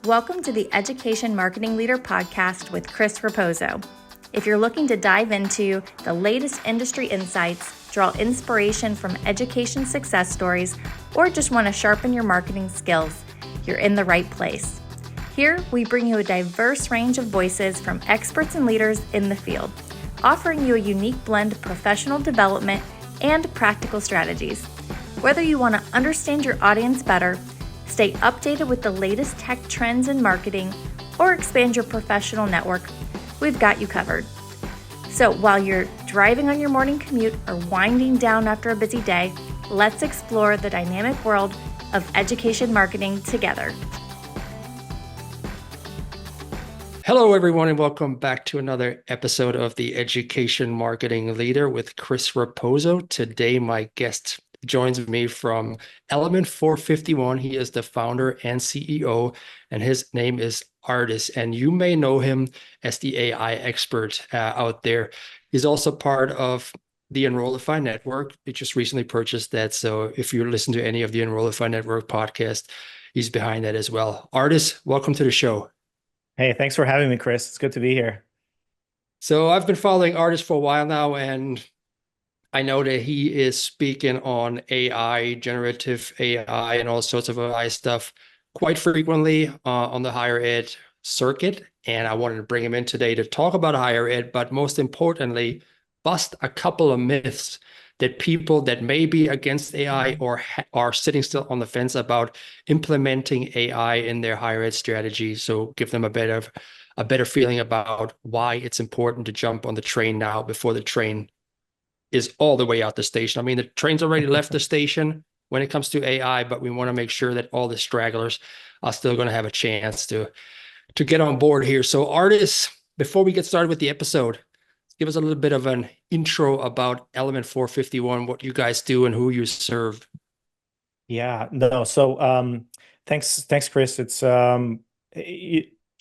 Welcome to the Education Marketing Leader podcast with Chris Raposo. If you're looking to dive into the latest industry insights, draw inspiration from education success stories, or just want to sharpen your marketing skills, you're in the right place. Here, we bring you a diverse range of voices from experts and leaders in the field, offering you a unique blend of professional development and practical strategies. Whether you want to understand your audience better, stay updated with the latest tech trends in marketing, or expand your professional network, we've got you covered. So while you're driving on your morning commute or winding down after a busy day, let's explore the dynamic world of education marketing together. Hello, everyone, and welcome back to another episode of the Education Marketing Leader with Chris Raposo. Today, my guest joins me from Element451. He is the founder and CEO, and his name is Ardis, and you may know him as the AI expert out there. He's also part of the Enrollify Network. He just recently purchased that, so if you listen to any of the Enrollify Network podcast, he's behind that as well. Ardis, welcome to the show. Hey, thanks for having me, Chris. It's good to be here. So I've been following Ardis for a while now, and I know that he is speaking on AI, generative AI, and all sorts of AI stuff quite frequently on the higher ed circuit. And I wanted to bring him in today to talk about higher ed, but most importantly, bust a couple of myths that people that may be against AI or are sitting still on the fence about implementing AI in their higher ed strategy. So give them a better feeling about why it's important to jump on the train now before the train is all the way out the station. I mean, the train's already left the station when it comes to AI, but we want to make sure that all the stragglers are still going to have a chance to get on board here. So Ardis, before we get started with the episode, give us a little bit of an intro about Element451, what you guys do and who you serve. Yeah, no. So thanks, Chris. I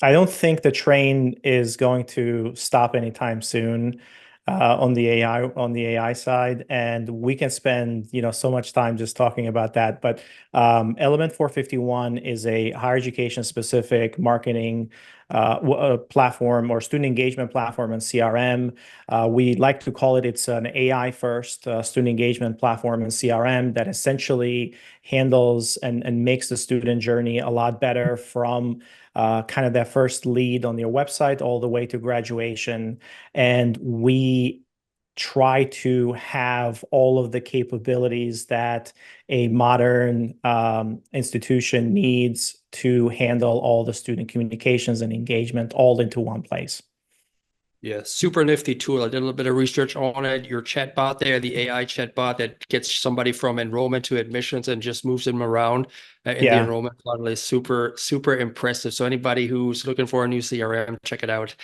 don't think the train is going to stop anytime soon on the AI side, and we can spend so much time just talking about that. But Element451 is a higher education specific marketing platform or student engagement platform and CRM. We like to call it's an AI first student engagement platform and CRM that essentially handles and makes the student journey a lot better from kind of that first lead on your website all the way to graduation. And we try to have all of the capabilities that a modern institution needs to handle all the student communications and engagement all into one place. Yeah, super nifty tool. I did a little bit of research on it. Your chatbot there, the AI chatbot that gets somebody from enrollment to admissions and just moves them around in the enrollment funnel is super, super impressive. So anybody who's looking for a new CRM, check it out.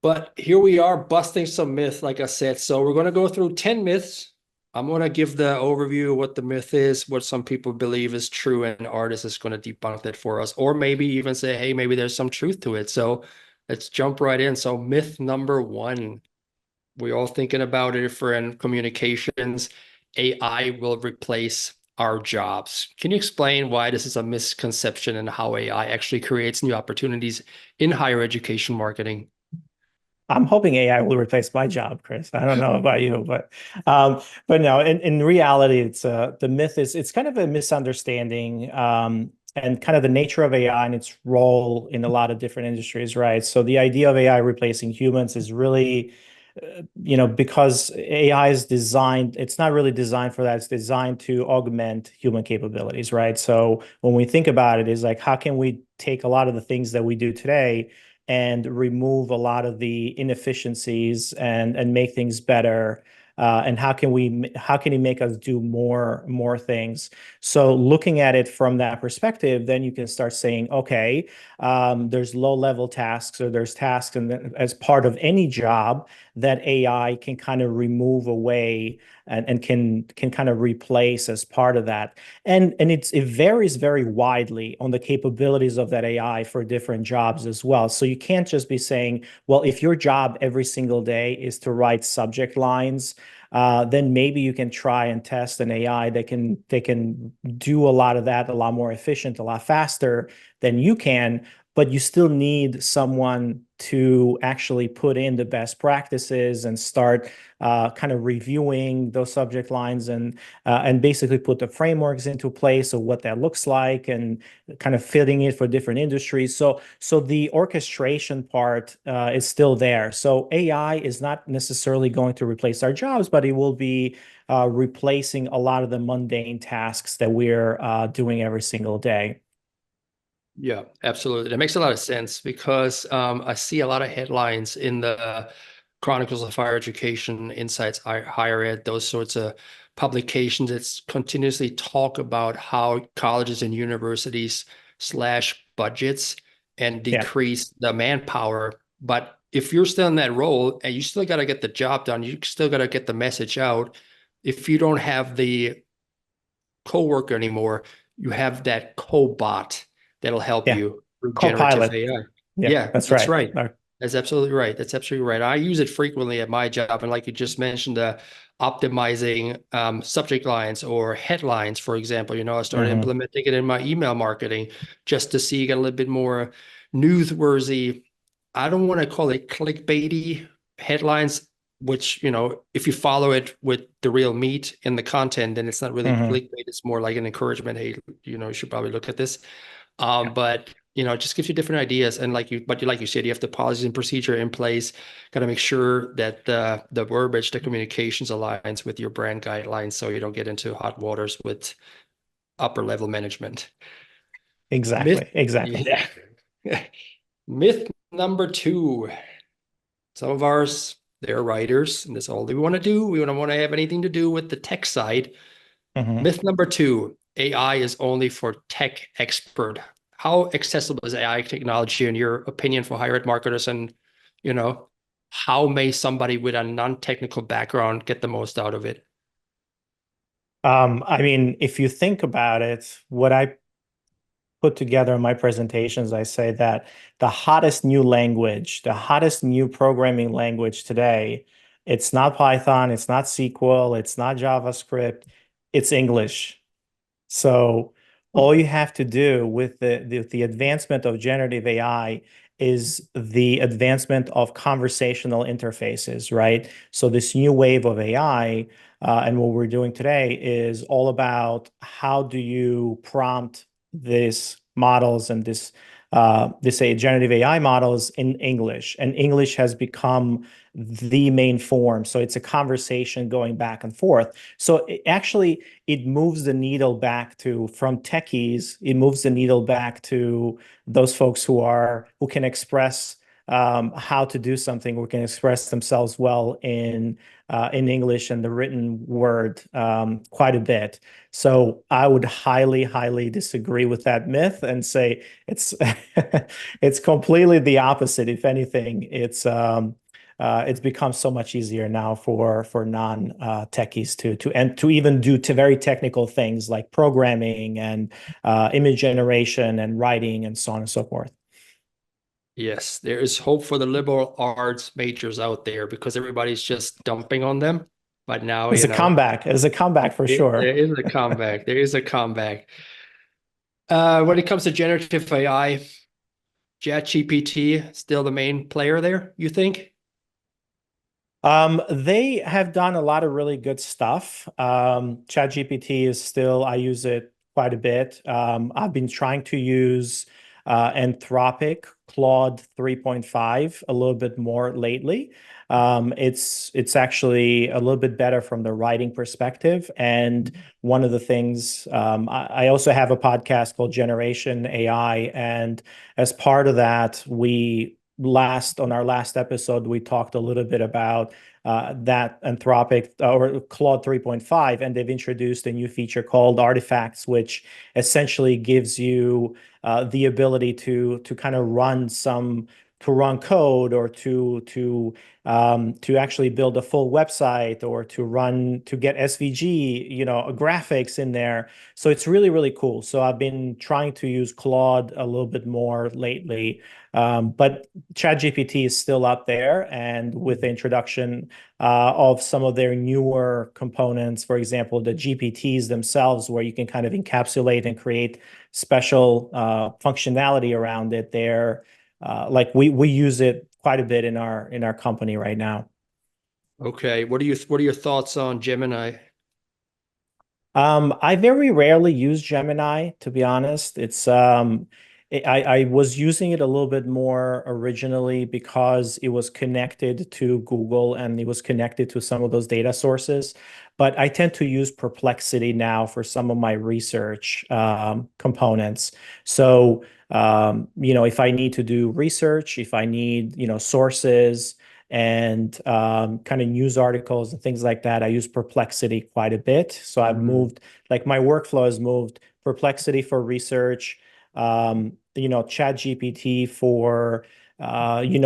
But here we are busting some myths, like I said. So we're going to go through 10 myths. I'm going to give the overview of what the myth is, what some people believe is true, and Ardis is going to debunk that for us, or maybe even say, hey, maybe there's some truth to it. So let's jump right in. So myth number one, we're all thinking about it for in communications. AI will replace our jobs. Can you explain why this is a misconception and how AI actually creates new opportunities in higher education marketing? I'm hoping AI will replace my job, Chris. I don't know about you, but no. In reality, the myth is it's kind of a misunderstanding and kind of the nature of AI and its role in a lot of different industries, right? So the idea of AI replacing humans is really, because AI is designed, it's not really designed for that. It's designed to augment human capabilities, right? So when we think about it, is like, how can we take a lot of the things that we do today and remove a lot of the inefficiencies and make things better? And how can he make us do more things? So looking at it from that perspective, then you can start saying, okay, there's low-level tasks, or there's tasks as part of any job that AI can kind of remove away and can kind of replace as part of that. And it varies very widely on the capabilities of that AI for different jobs as well. So you can't just be saying, well, if your job every single day is to write subject lines, then maybe you can try and test an AI that can do a lot of that a lot more efficient, a lot faster than you can, but you still need someone to actually put in the best practices and start kind of reviewing those subject lines and basically put the frameworks into place of what that looks like and kind of fitting it for different industries. So the orchestration part is still there. So AI is not necessarily going to replace our jobs, but it will be replacing a lot of the mundane tasks that we're doing every single day. Yeah, absolutely. That makes a lot of sense because I see a lot of headlines in the Chronicles of Higher Education, Insights Higher Ed, those sorts of publications that continuously talk about how colleges and universities slash budgets and decrease the manpower. But if you're still in that role and you still got to get the job done, you still got to get the message out. If you don't have the coworker anymore, you have that cobot that'll help Yeah. you through generative Copilot. AI. Yeah, that's right. That's absolutely right. That's absolutely right. I use it frequently at my job. And like you just mentioned, optimizing subject lines or headlines, for example, I started implementing it in my email marketing just to see, get a little bit more newsworthy. I don't want to call it clickbaity headlines, which, if you follow it with the real meat in the content, then it's not really clickbait. It's more like an encouragement. Hey, you should probably look at this. But it just gives you different ideas. And like you said, you have the policies and procedure in place. Got to make sure that the verbiage, the communications aligns with your brand guidelines, so you don't get into hot waters with upper level management. Exactly. Yeah. Myth number 2. Some of ours, they're writers, and that's all they want to do. We don't want to have anything to do with the tech side. Myth number 2, AI is only for tech expert. How accessible is AI technology in your opinion for higher ed marketers? And, how may somebody with a non-technical background get the most out of it? I mean, if you think about it, what I put together in my presentations, I say that the hottest new language, the hottest new programming language today, it's not Python, it's not SQL, it's not JavaScript, it's English. So all you have to do with the advancement of generative AI is the advancement of conversational interfaces, right? So this new wave of AI, and what we're doing today is all about how do you prompt these models and this generative AI models in English, and English has become the main form. So it's a conversation going back and forth. So it moves the needle back from techies. It moves the needle back to those folks who can express how to do something, who can express themselves well in English and the written word quite a bit. So I would highly, highly disagree with that myth and say it's it's completely the opposite. If anything, it's become so much easier now for non-techies to even do very technical things like programming and image generation and writing and so on and so forth. Yes, there is hope for the liberal arts majors out there because everybody's just dumping on them. But now, It's a comeback. It's a comeback for sure. There is a comeback. There is a comeback. When it comes to generative AI, ChatGPT still the main player there, you think? They have done a lot of really good stuff. ChatGPT is still, I use it quite a bit. I've been trying to use Anthropic Claude 3.5 a little bit more lately. It's actually a little bit better from the writing perspective. And one of the things, I also have a podcast called Generation AI. And as part of that, on our last episode, we talked a little bit about that Anthropic or Claude 3.5, and they've introduced a new feature called Artifacts, which essentially gives you the ability to kind of run some run code, or to actually build a full website, or to get SVG, graphics in there. So it's really, really cool. So I've been trying to use Claude a little bit more lately. But ChatGPT is still up there, and with the introduction of some of their newer components, for example, the GPTs themselves, where you can kind of encapsulate and create special functionality around it there. Like we use it quite a bit in our company right now. Okay. What are your thoughts on Gemini? I very rarely use Gemini, to be honest. I was using it a little bit more originally because it was connected to Google and it was connected to some of those data sources. But I tend to use Perplexity now for some of my research components. So, if I need to do research, if I need, sources and kind of news articles and things like that, I use Perplexity quite a bit. So I've moved, like my workflow has moved Perplexity for research, ChatGPT for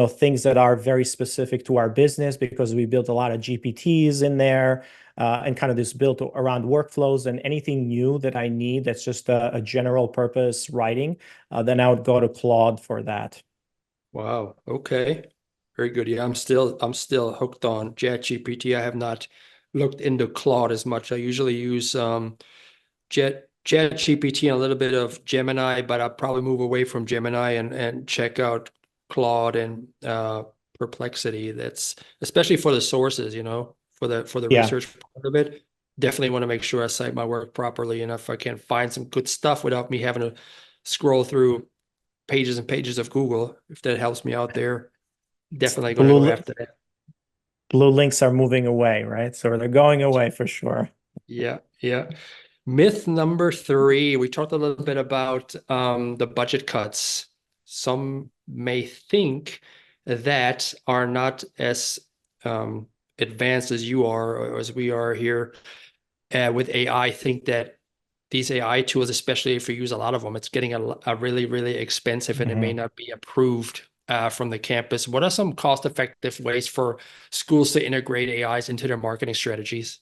things that are very specific to our business, because we built a lot of GPTs in there, and kind of this built around workflows, and anything new that I need that's just a general purpose writing, then I would go to Claude for that. Wow. Okay. Very good. Yeah, I'm still hooked on ChatGPT. I have not looked into Claude as much. I usually use ChatGPT and a little bit of Gemini, but I'll probably move away from Gemini and check out Claude and Perplexity. That's especially for the sources, for the Yeah. research part of it. Definitely want to make sure I cite my work properly, and if I can find some good stuff without me having to scroll through pages and pages of Google, if that helps me out there, definitely going to go Blue after that. blue links are moving away, right? So they're going away for sure. Yeah, yeah. Myth number 3, we talked a little bit about the budget cuts. Some may think that are not as advanced as you are, or as we are here with AI, think that these AI tools, especially if you use a lot of them, it's getting a really, really expensive, and it may not be approved from the campus. What are some cost-effective ways for schools to integrate AIs into their marketing strategies?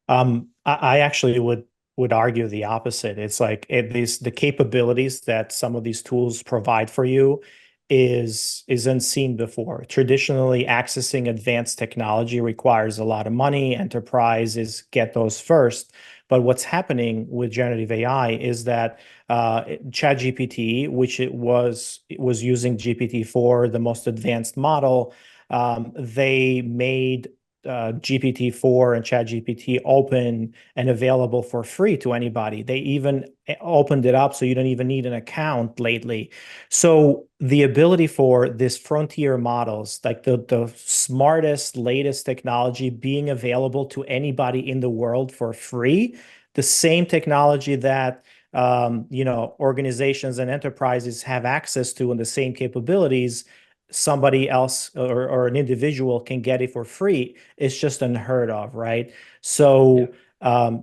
I actually would argue the opposite. It's like the capabilities that some of these tools provide for you is unseen before. Traditionally, accessing advanced technology requires a lot of money. Enterprises get those first. But what's happening with generative AI is that ChatGPT, which it was using GPT-4, the most advanced model, they made GPT-4 and ChatGPT open and available for free to anybody. They even opened it up so you don't even need an account lately. So the ability for this frontier models, like the smartest, latest technology being available to anybody in the world for free, the same technology that organizations and enterprises have access to, and the same capabilities somebody else or an individual can get it for free, it's just unheard of, right? So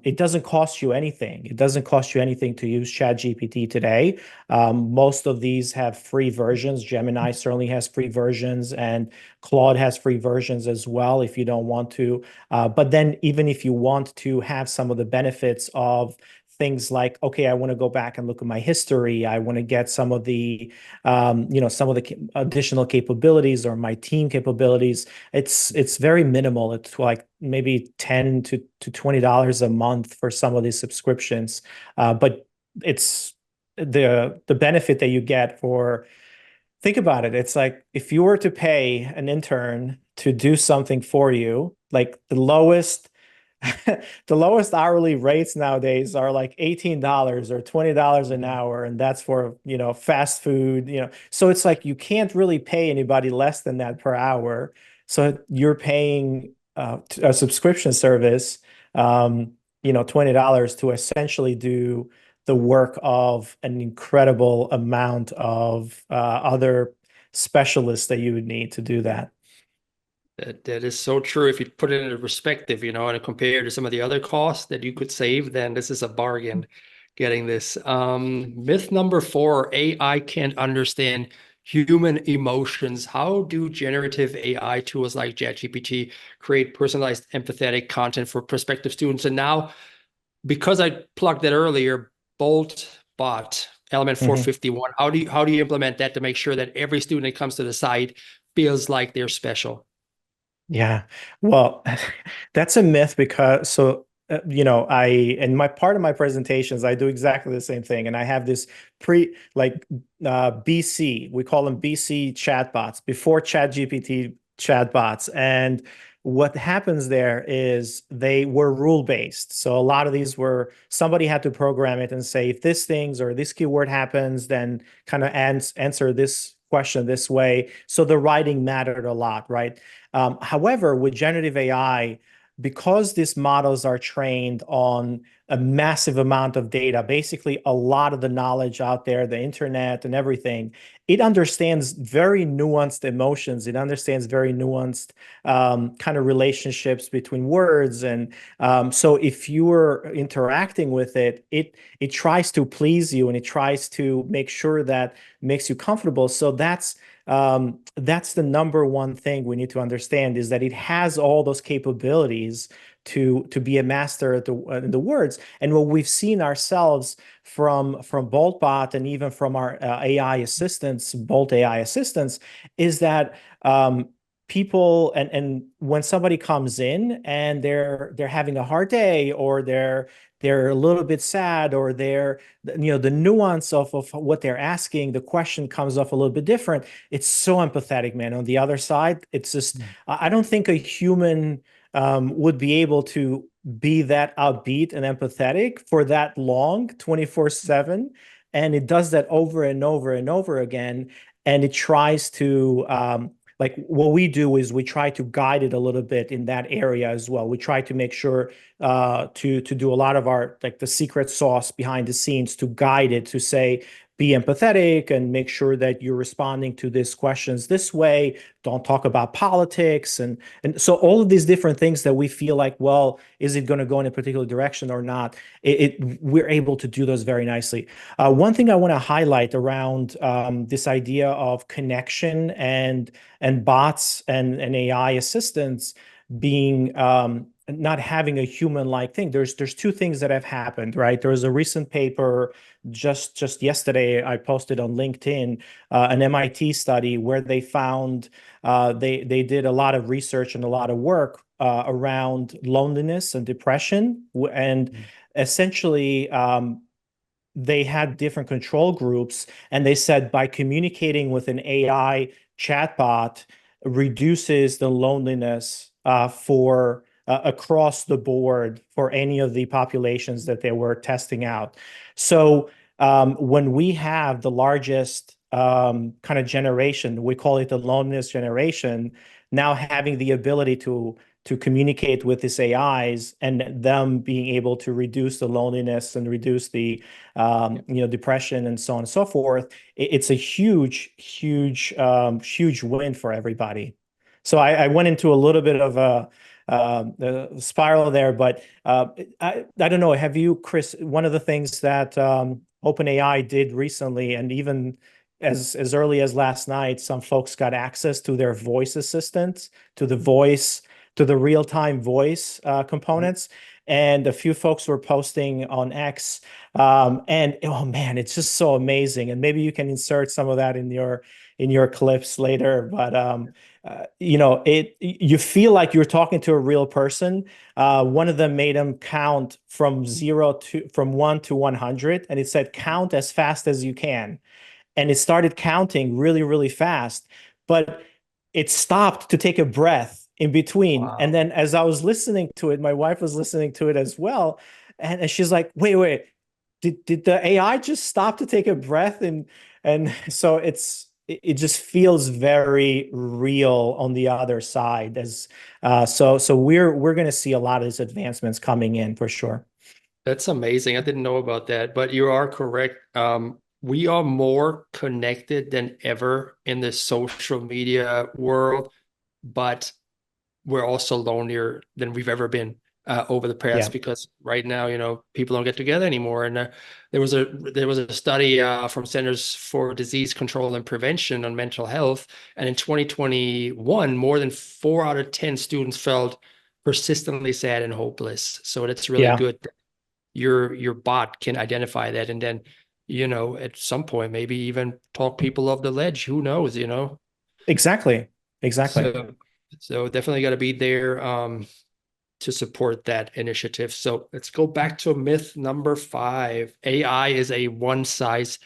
it doesn't cost you anything. It doesn't cost you anything to use ChatGPT today. Most of these have free versions. Gemini certainly has free versions, and Claude has free versions as well if you don't want to. But then even if you want to have some of the benefits of things like, okay, I want to go back and look at my history. I want to get some of the, some of the additional capabilities or my team capabilities. It's very minimal. It's like maybe $10 to $20 a month for some of these subscriptions. But it's the benefit that you get for, think about it. It's like if you were to pay an intern to do something for you, like the lowest hourly rates nowadays are like $18 or $20 an hour, and that's for, fast food, So it's like you can't really pay anybody less than that per hour. So you're paying a subscription service, $20 to essentially do the work of an incredible amount of other specialists that you would need to do that. That is so true. If you put it into perspective, and compare to some of the other costs that you could save, then this is a bargain getting this. Myth number 4, AI can't understand human emotions. How do generative AI tools like ChatGPT create personalized, empathetic content for prospective students? And now, because I plugged that earlier, Bolt bot Element Mhm. 451. How do you implement that to make sure that every student that comes to the site feels like they're special? Yeah. Well, that's a myth because I in my part of my presentations, I do exactly the same thing. And I have this BC, we call them BC chatbots, before ChatGPT chatbots. And what happens there is they were rule-based. So a lot of these were somebody had to program it and say, if this things or this keyword happens, then kind of answer this question this way. So the writing mattered a lot, right? However, with generative AI, because these models are trained on a massive amount of data, basically a lot of the knowledge out there, the internet and everything, it understands very nuanced emotions. It understands very nuanced kind of relationships between words. And so if you are interacting with it, it tries to please you and it tries to make sure that makes you comfortable. So that's the number one thing we need to understand is that it has all those capabilities to be a master at the words. And what we've seen ourselves from BoltBot and even from our AI assistants, Bolt AI assistants, is that people and when somebody comes in and they're having a hard day or they're a little bit sad or the nuance of what they're asking, the question comes off a little bit different. It's so empathetic, man. On the other side, it's just, I don't think a human would be able to be that upbeat and empathetic for that long, 24/7. And it does that over and over and over again. And it tries to, like what we do is we try to guide it a little bit in that area as well. We try to make sure to do a lot of our like the secret sauce behind the scenes to guide it to say, be empathetic and make sure that you're responding to these questions this way. Don't talk about politics. And so all of these different things that we feel like, well, is it going to go in a particular direction or not? We're able to do those very nicely. One thing I want to highlight around this idea of connection and bots and AI assistants being not having a human-like thing. There's two things that have happened, right? There was a recent paper just yesterday I posted on LinkedIn, an MIT study where they found they did a lot of research and a lot of work around loneliness and depression, and essentially they had different control groups, and they said by communicating with an AI chatbot reduces the loneliness for across the board for any of the populations that they were testing out. So when we have the largest kind of generation, we call it the loneliness generation, now having the ability to communicate with these AIs and them being able to reduce the loneliness and reduce the depression and so on and so forth, it's a huge win for everybody. So I went into a little bit of a spiral there, but I don't know. Have you, Chris, one of the things that OpenAI did recently, and even as early as last night, some folks got access to their voice assistants, to the real-time voice components. And a few folks were posting on X. And oh man, it's just so amazing. And maybe you can insert some of that in your clips later. But you feel like you're talking to a real person. One of them made them count from 1 to 100, and it said count as fast as you can. And it started counting really, really fast, but it stopped to take a breath in between. Wow. And then as I was listening to it, my wife was listening to it as well. And she's like, wait, did the AI just stop to take a breath? And so it just feels very real on the other side. So we're going to see a lot of these advancements coming in for sure. That's amazing. I didn't know about that, but you are correct. We are more connected than ever in the social media world, but we're also lonelier than we've ever been. over the past, Yeah. because right now, people don't get together anymore. And there was a study from Centers for Disease Control and Prevention on mental health, and in 2021, more than 4 out of 10 students felt persistently sad and hopeless. So that's really Yeah. good. Your bot can identify that, and then at some point maybe even talk people off the ledge. Who knows? Exactly. Exactly. So definitely got to be there to support that initiative. So let's go back to myth number 5. AI is a one size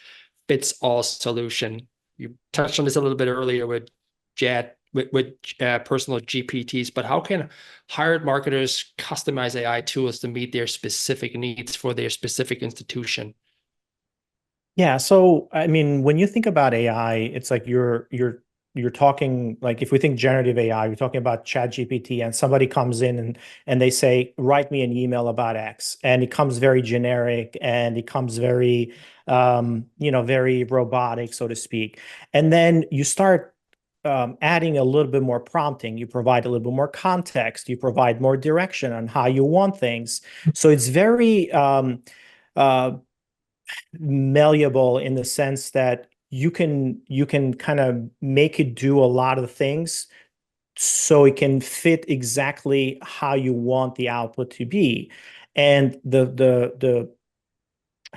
fits all solution. You touched on this a little bit earlier with personal GPTs, but how can hired marketers customize AI tools to meet their specific needs for their specific institution? Yeah. So, I mean, when you think about AI, it's like you're talking, like, if we think generative AI, you're talking about ChatGPT, and somebody comes in and they say, write me an email about X, and it comes very generic, and it comes very very robotic, so to speak. And then you start adding a little bit more prompting. You provide a little bit more context. You provide more direction on how you want things. So it's very uh, malleable in the sense that you can kind of make it do a lot of things so it can fit exactly how you want the output to be. And the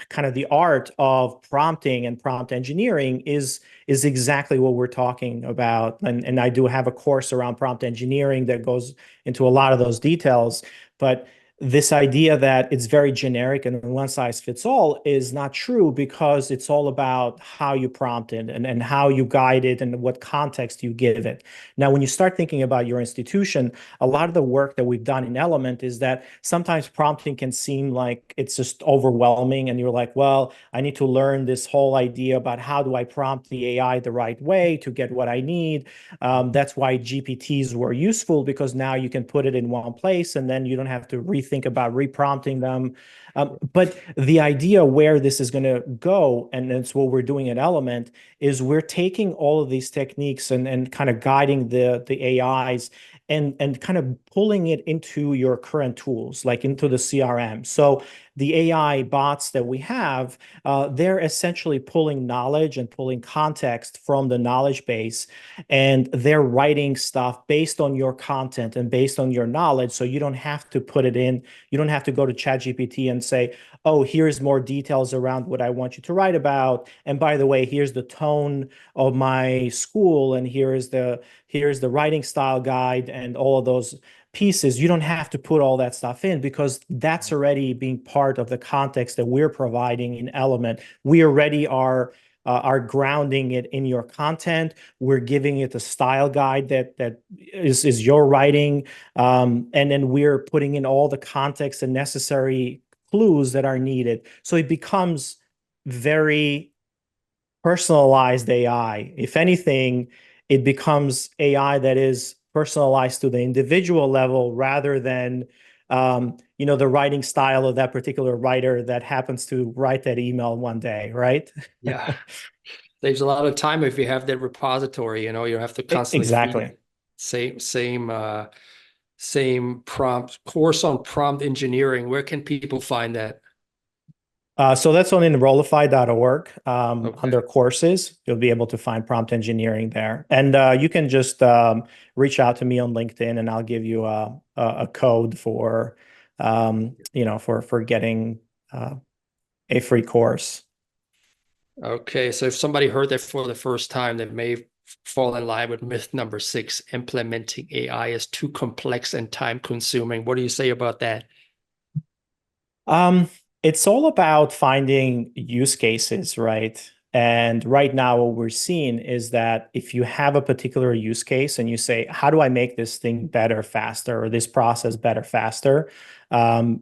kind of the art of prompting and prompt engineering is exactly what we're talking about. And I do have a course around prompt engineering that goes into a lot of those details. But this idea that it's very generic and one size fits all is not true, because it's all about how you prompt it and how you guide it and what context you give it. Now, when you start thinking about your institution, a lot of the work that we've done in Element is that sometimes prompting can seem like it's just overwhelming, and you're like, well, I need to learn this whole idea about how do I prompt the AI the right way to get what I need. That's why GPTs were useful, because now you can put it in one place and then you don't have to rethink about reprompting them. But the idea where this is going to go, and it's what we're doing at Element, is we're taking all of these techniques and kind of guiding the AIs and kind of pulling it into your current tools, like into the CRM. So the AI bots that we have, they're essentially pulling knowledge and pulling context from the knowledge base, and they're writing stuff based on your content and based on your knowledge. So you don't have to put it in, you don't have to go to ChatGPT and say, oh, here's more details around what I want you to write about. And by the way, here's the tone of my school, and here's the writing style guide and all of those pieces. You don't have to put all that stuff in, because that's already being part of the context that we're providing in Element. We already are grounding it in your content. We're giving it a style guide that is your writing, and then we're putting in all the context and necessary clues that are needed. So it becomes very personalized AI. If anything, it becomes AI that is personalized to the individual level, rather than the writing style of that particular writer that happens to write that email one day, right? Yeah. Saves a lot of time if you have that repository. You don't have to constantly feed Exactly. same prompt. Course on prompt engineering. Where can people find that? So that's on enrollify.org. Under Okay. courses, you'll be able to find prompt engineering there. And you can just reach out to me on LinkedIn, and I'll give you a code for for getting a free course. Okay. So if somebody heard that for the first time, they may fall in line with myth number 6: implementing AI is too complex and time consuming. What do you say about that? Um, it's all about finding use cases, right? And right now, what we're seeing is that if you have a particular use case and you say, how do I make this thing better, faster, or this process better, faster,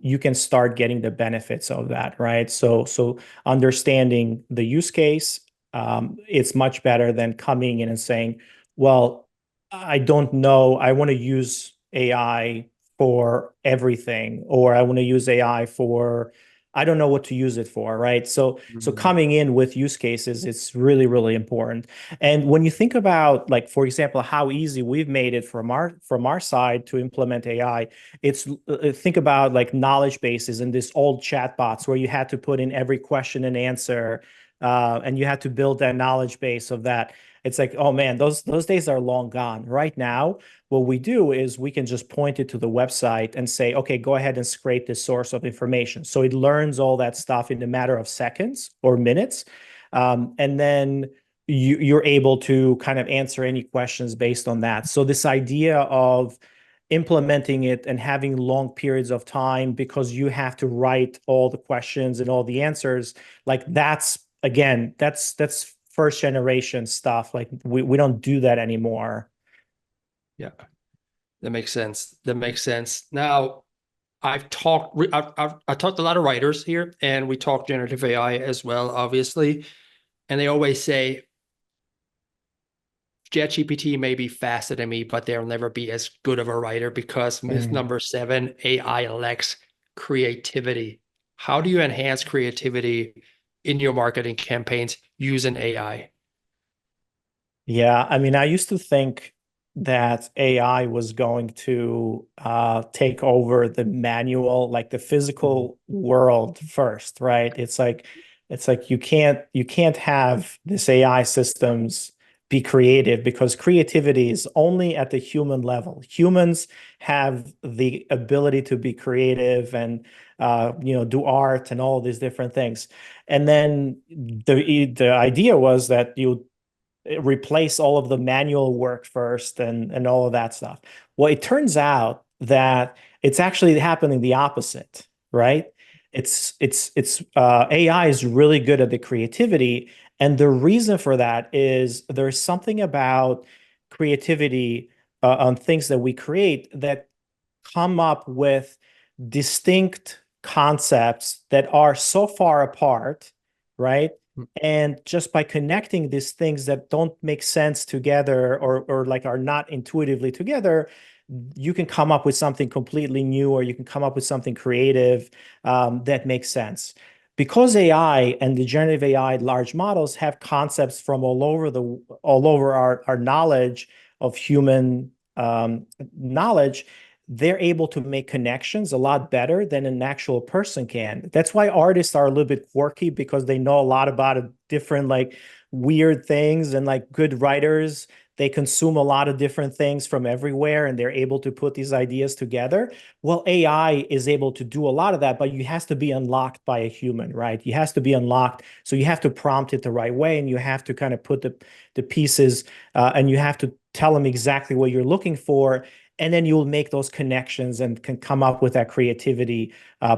you can start getting the benefits of that, right? So understanding the use case, it's much better than coming in and saying, well, I don't know, I want to use AI for everything, or I want to use AI for I don't know what to use it for, right? So coming in with use cases, it's really, really important. And when you think about, like, for example, how easy we've made it from our side to implement AI, it's think about like knowledge bases and this old chatbots where you had to put in every question and answer, and you had to build that knowledge base of that. It's like, oh man, those days are long gone. Right now, what we do is we can just point it to the website and say, okay, go ahead and scrape this source of information. So it learns all that stuff in a matter of seconds or minutes. And then you're able to kind of answer any questions based on that. So this idea of implementing it and having long periods of time because you have to write all the questions and all the answers, like that's, again, that's first generation stuff. Like we don't do that anymore. Yeah, that makes sense. That makes sense. Now, I've talked to a lot of writers here, and we talk generative AI as well, obviously. And they always say, ChatGPT may be faster than me, but they'll never be as good of a writer because myth number 7, AI lacks creativity. How do you enhance creativity in your marketing campaigns using AI? Yeah, I mean, I used to think that AI was going to take over the manual, like the physical world first, right? It's like you can't have this AI systems be creative because creativity is only at the human level. Humans have the ability to be creative and do art and all these different things. And then the idea was that you replace all of the manual work first and all of that stuff. Well, it turns out that it's actually happening the opposite, right? It's AI is really good at the creativity, and the reason for that is there's something about creativity on things that we create that come up with distinct concepts that are so far apart, right? And just by connecting these things that don't make sense together or like are not intuitively together, you can come up with something completely new, or you can come up with something creative that makes sense. Because AI and the generative AI large models have concepts from all over our knowledge of human knowledge, they're able to make connections a lot better than an actual person can. That's why artists are a little bit quirky, because they know a lot about different like weird things, and like good writers, they consume a lot of different things from everywhere and they're able to put these ideas together. Well, AI is able to do a lot of that, but it has to be unlocked by a human, right? It has to be unlocked. So you have to prompt it the right way, and you have to kind of put the pieces and you have to tell them exactly what you're looking for, and then you'll make those connections and can come up with that creativity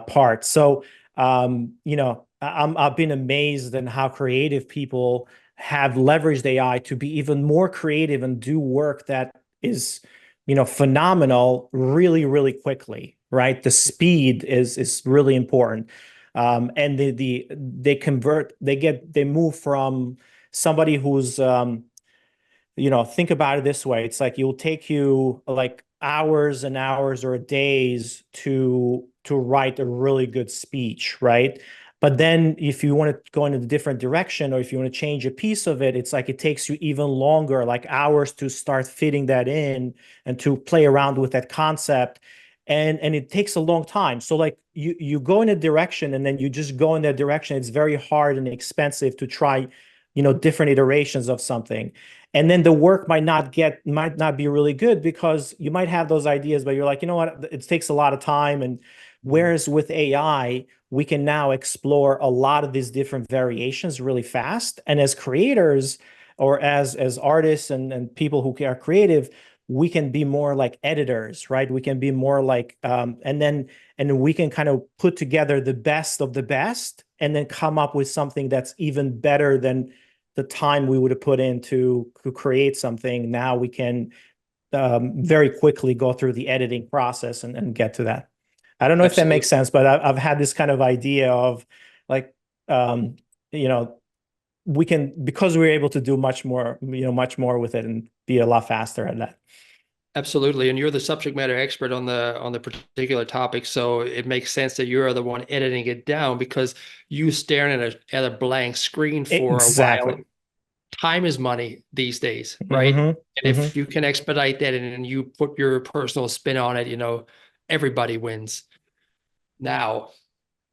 part. So, I've been amazed in how creative people have leveraged AI to be even more creative and do work that is, phenomenal really, really quickly, right? The speed is really important. And they move from somebody who's, think about it this way. It's like it'll take you like hours and hours or days to write a really good speech, right? But then if you want to go in a different direction, or if you want to change a piece of it, it's like it takes you even longer, like hours, to start fitting that in and to play around with that concept. And it takes a long time. So like you go in a direction and then you just go in that direction. It's very hard and expensive to try, different iterations of something. And then the work might not be really good because you might have those ideas, but you're like, you know what, it takes a lot of time. And whereas with AI, we can now explore a lot of these different variations really fast. And as creators, or as artists and people who are creative, we can be more like editors, right? We can be more like, and then we can kind of put together the best of the best, and then come up with something that's even better than the time we would have put in to create something. Now we can very quickly go through the editing process and get to that. I don't know if that makes sense, but I've had this kind of idea of like, we can, because we're able to do much more with it and be a lot faster at that. Absolutely. And you're the subject matter expert on the particular topic. So it makes sense that you're the one editing it down, because you staring at a blank screen for a while. Exactly. Time is money these days, right? Hmm. And Hmm. if you can expedite that and you put your personal spin on it, everybody wins. Now,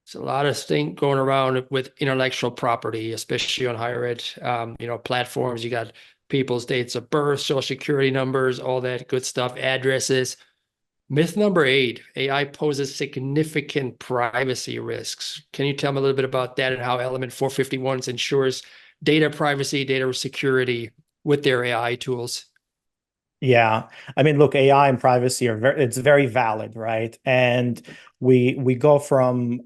there's a lot of things going around with intellectual property, especially on higher ed, platforms. You got people's dates of birth, social security numbers, all that good stuff, addresses. Myth number 8, AI poses significant privacy risks. Can you tell me a little bit about that and how Element 451 ensures data privacy, data security with their AI tools? Yeah. I mean, look, AI and privacy it's very valid, right? And we go from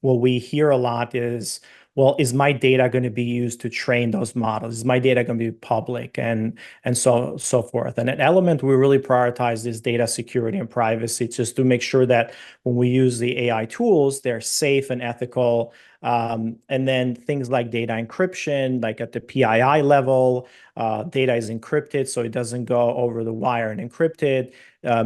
what we hear a lot is, well, is my data going to be used to train those models? Is my data going to be public and so forth? And at Element, we really prioritize this data security and privacy just to make sure that when we use the AI tools, they're safe and ethical. And then things like data encryption, like at the PII level, data is encrypted, so it doesn't go over the wire and encrypted,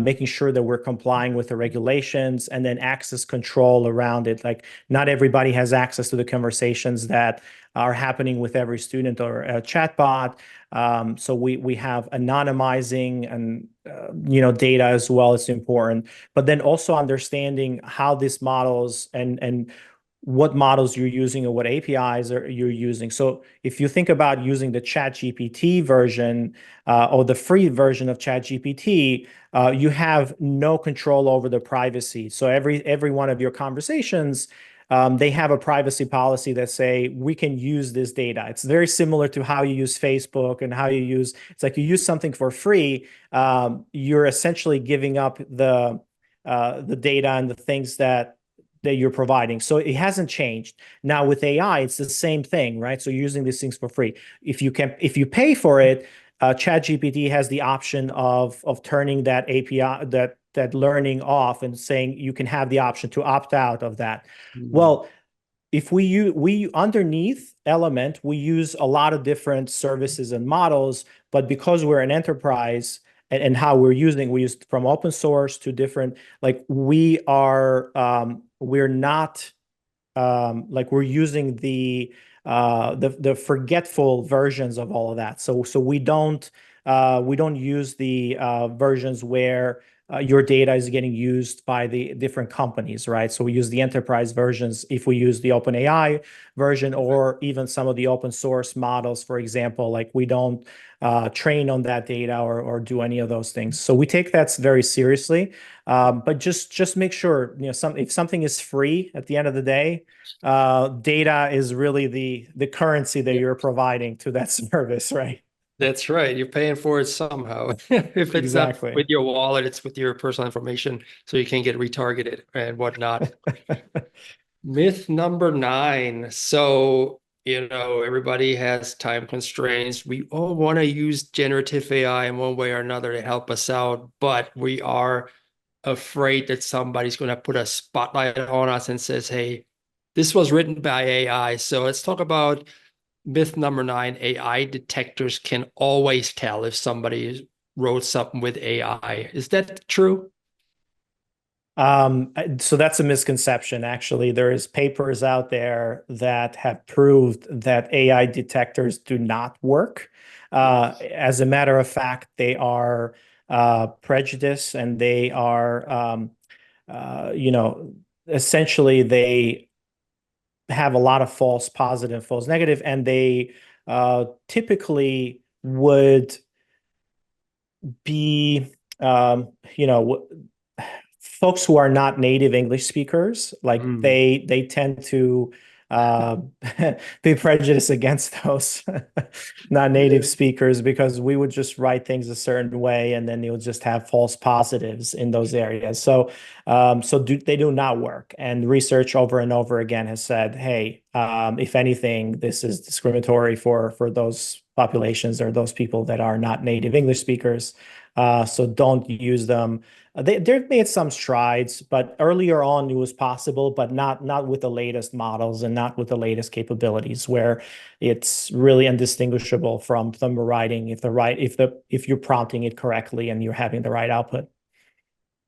making sure that we're complying with the regulations, and then access control around it. Like, not everybody has access to the conversations that are happening with every student or a chatbot. So we have anonymizing and data as well. It's important, but then also understanding how these models and what models you're using or what APIs you're using. So if you think about using the ChatGPT version or the free version of ChatGPT, you have no control over the privacy. So every one of your conversations, they have a privacy policy that say we can use this data. It's very similar to how you use Facebook and how you use. It's like you use something for free. You're essentially giving up the data and the things that you're providing. So it hasn't changed. Now with AI, it's the same thing, right? So you're using these things for free. If you pay for it, ChatGPT has the option of turning that API, that learning off, and saying you can have the option to opt out of that. Well, if we underneath Element, we use a lot of different services and models, but because we're an enterprise and how we use from open source to different, like we're not like we're using the forgetful versions of all of that. So we don't use the versions where your data is getting used by the different companies, right? So we use the enterprise versions if we use the OpenAI version, or even some of the open source models, for example. Like, we don't train on that data or do any of those things. So we take that very seriously. But just make sure, if something is free at the end of the day, data is really the currency that you're providing to that service, right? That's right. You're paying for it somehow. If it's not Exactly. with your wallet, it's with your personal information, so you can get retargeted and whatnot. Myth number 9. So, everybody has time constraints. We all want to use generative AI in one way or another to help us out, but we are afraid that somebody's going to put a spotlight on us and says, hey, this was written by AI. So let's talk about myth number 9. AI detectors can always tell if somebody wrote something with AI. Is that true? So that's a misconception. Actually, there is papers out there that have proved that AI detectors do not work. As a matter of fact, they are prejudiced, and they are, essentially they have a lot of false positive, false negative, and they typically would be, folks who are not native English speakers, like Mm. they tend to uh, be prejudiced against those not native speakers, because we would just write things a certain way, and then you'll just have false positives in those areas. So, they do not work. And research over and over again has said, hey, if anything, this is discriminatory for those populations are those people that are not native English speakers. So don't use them. They've made some strides, but earlier on it was possible, but not with the latest models and not with the latest capabilities, where it's really indistinguishable from the writing if you're prompting it correctly and you're having the right output.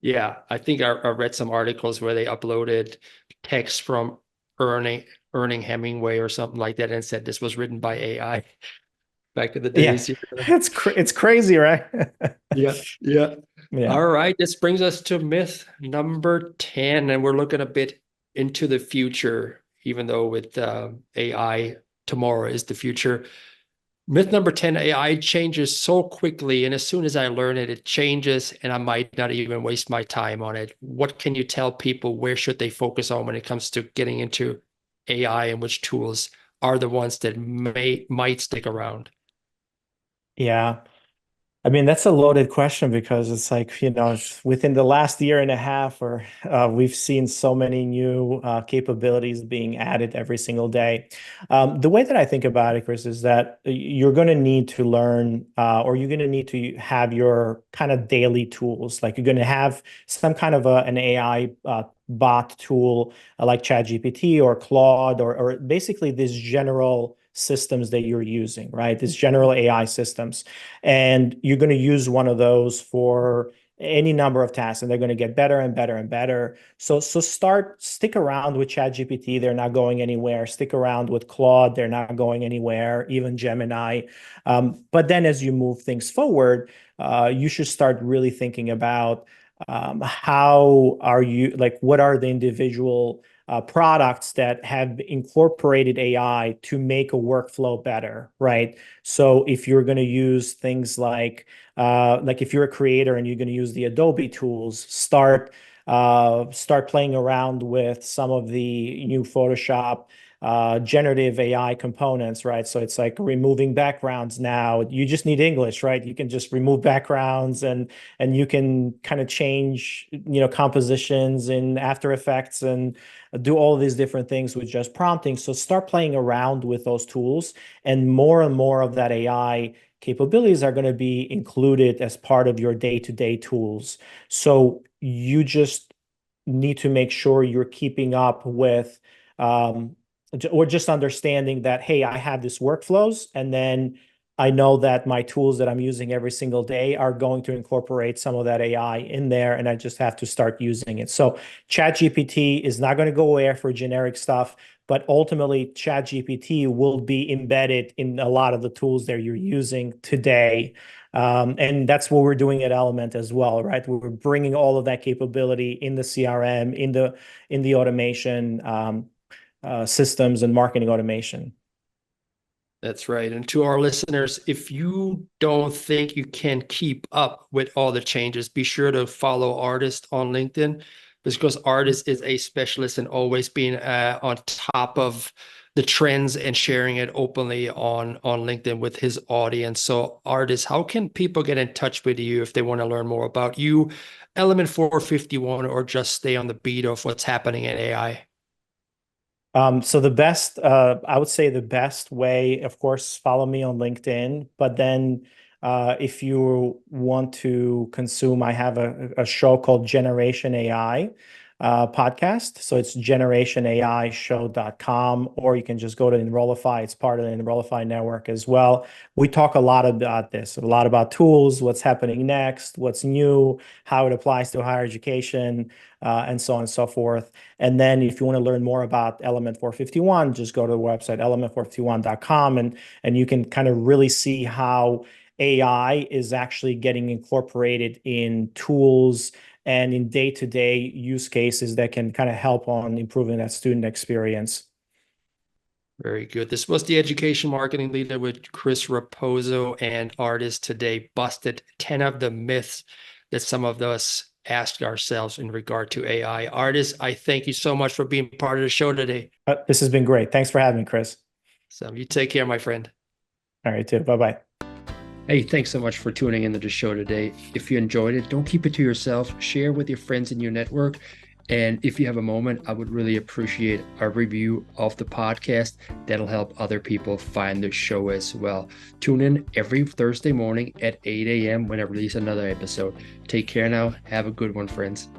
Yeah, I think I read some articles where they uploaded text from Erning Hemingway or something like that and said this was written by AI back in the Yeah, days. it's crazy, right? Yeah, yeah. Yeah. All right, this brings us to myth number 10, and we're looking a bit into the future, even though with AI, tomorrow is the future. Myth number 10, AI changes so quickly, and as soon as I learn it, it changes, and I might not even waste my time on it. What can you tell people? Where should they focus on when it comes to getting into AI, and which tools are the ones that might stick around? Yeah. I mean, that's a loaded question because it's like, within the last year and a half, or we've seen so many new capabilities being added every single day. The way that I think about it, Chris, is that you're going to need to learn, or you're going to need to have your kind of daily tools. Like you're going to have some kind of an AI bot tool like ChatGPT or Claude, or basically these general systems that you're using, right? These general AI systems. And you're going to use one of those for any number of tasks, and they're going to get better and better and better. So stick around with ChatGPT. They're not going anywhere. Stick around with Claude. They're not going anywhere, even Gemini. But then as you move things forward, you should start really thinking about how are you, like, what are the individual products that have incorporated AI to make a workflow better, right? So if you're going to use things like if you're a creator and you're going to use the Adobe tools, start playing around with some of the new Photoshop generative AI components, right? So it's like removing backgrounds now. You just need English, right? You can just remove backgrounds and you can kind of change, compositions in After Effects and do all these different things with just prompting. So start playing around with those tools, and more of that AI capabilities are going to be included as part of your day-to-day tools. So you just need to make sure you're keeping up with or just understanding that, hey, I have these workflows, and then I know that my tools that I'm using every single day are going to incorporate some of that AI in there, and I just have to start using it. So ChatGPT is not going to go away for generic stuff, but ultimately ChatGPT will be embedded in a lot of the tools that you're using today. And that's what we're doing at Element as well, right? We're bringing all of that capability in the CRM, in the automation systems and marketing automation. That's right. And to our listeners, if you don't think you can keep up with all the changes, be sure to follow Ardis on LinkedIn, because Ardis is a specialist in always being on top of the trends and sharing it openly on LinkedIn with his audience. So Ardis, how can people get in touch with you if they want to learn more about you, Element 451, or just stay on the beat of what's happening in AI? So I would say the best way, of course, follow me on LinkedIn. But then if you want to consume, I have a show called Generation AI podcast. So it's generationaishow.com, or you can just go to Enrollify. It's part of the Enrollify network as well. We talk a lot about this, a lot about tools, what's happening next, what's new, how it applies to higher education, and so on and so forth. And then if you want to learn more about Element 451, just go to the website, element451.com, and you can kind of really see how AI is actually getting incorporated in tools and in day-to-day use cases that can kind of help on improving that student experience. Very good. This was the Education Marketing Leader with Chris Raposo, and Ardis today busted 10 of the myths that some of us asked ourselves in regard to AI. Ardis, I thank you so much for being part of the show today. This has been great. Thanks for having me, Chris. So you take care, my friend. All right, too. Bye-bye. Hey, thanks so much for tuning into the show today. If you enjoyed it, don't keep it to yourself. Share with your friends in your network. And if you have a moment, I would really appreciate a review of the podcast. That'll help other people find the show as well. Tune in every Thursday morning at 8 a.m. when I release another episode. Take care now. Have a good one, friends.